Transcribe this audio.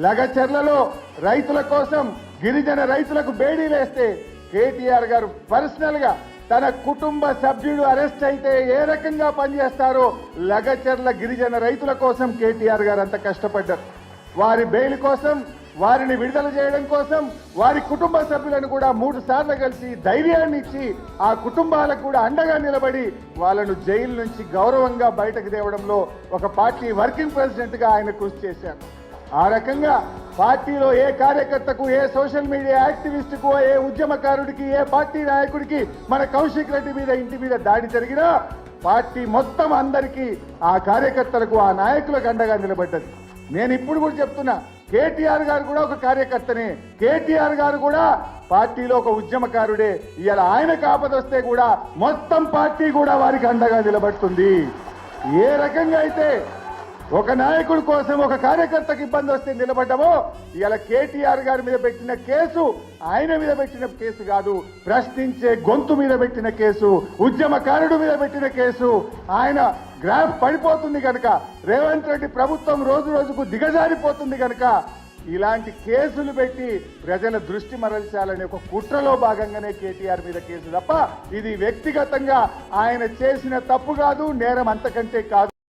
లగచర్లలో రైతుల కోసం గిరిజన రైతులకు బేడీలేస్తే కేటీఆర్ గారు పర్సనల్ గా తన కుటుంబ సభ్యుడు అరెస్ట్ అయితే ఏ రకంగా పనిచేస్తారో లగచర్ల గిరిజన రైతుల కోసం కేటీఆర్ గారు అంత కష్టపడ్డారు. వారి బెయిల్ కోసం, వారిని విడుదల చేయడం కోసం వారి కుటుంబ సభ్యులను కూడా 3 సార్లు కలిసి ధైర్యాన్ని ఇచ్చి ఆ కుటుంబాలకు కూడా అండగా నిలబడి వాళ్ళను జైలు నుంచి గౌరవంగా బయటకు తేవడంలో ఒక పార్టీ వర్కింగ్ ప్రెసిడెంట్ గా ఆయన కృషి చేశారు. ఆ రకంగా పార్టీలో ఏ కార్యకర్తకు, ఏ సోషల్ మీడియా యాక్టివిస్టుకు, ఏ ఉద్యమకారుడికి, ఏ పార్టీ నాయకుడికి మన కౌశిక్ రెడ్డి మీద ఇంటి మీద దాడి జరిగినా పార్టీ మొత్తం అందరికీ ఆ కార్యకర్తలకు, ఆ నాయకులకు అండగా నిలబడ్డది. నేను ఇప్పుడు కూడా చెప్తున్నా, కేటీఆర్ గారు కూడా ఒక కార్యకర్తనే, కేటీఆర్ గారు కూడా పార్టీలో ఒక ఉద్యమకారుడే. ఇవాళ ఆయనకు ఆపదొస్తే కూడా మొత్తం పార్టీ కూడా వారికి అండగా నిలబడుతుంది. ఏ రకంగా అయితే ఒక నాయకుడి కోసం, ఒక కార్యకర్తకి ఇబ్బంది వస్తే నిలబడ్డామో, ఇవాళ కేటీఆర్ గారి మీద పెట్టిన కేసు ఆయన మీద పెట్టిన కేసు కాదు, ప్రశ్నించే గొంతు మీద పెట్టిన కేసు, ఉద్యమకారుడు మీద పెట్టిన కేసు. ఆయన గ్రాఫ్ పడిపోతుంది కనుక, రేవంత్ రెడ్డి ప్రభుత్వం రోజు రోజుకు దిగజారిపోతుంది కనుక ఇలాంటి కేసులు పెట్టి ప్రజల దృష్టి మరల్చాలనే ఒక కుట్రలో భాగంగానే కేటీఆర్ మీద కేసు తప్ప ఇది వ్యక్తిగతంగా ఆయన చేసిన తప్పు కాదు, నేరం అంతకంటే కాదు.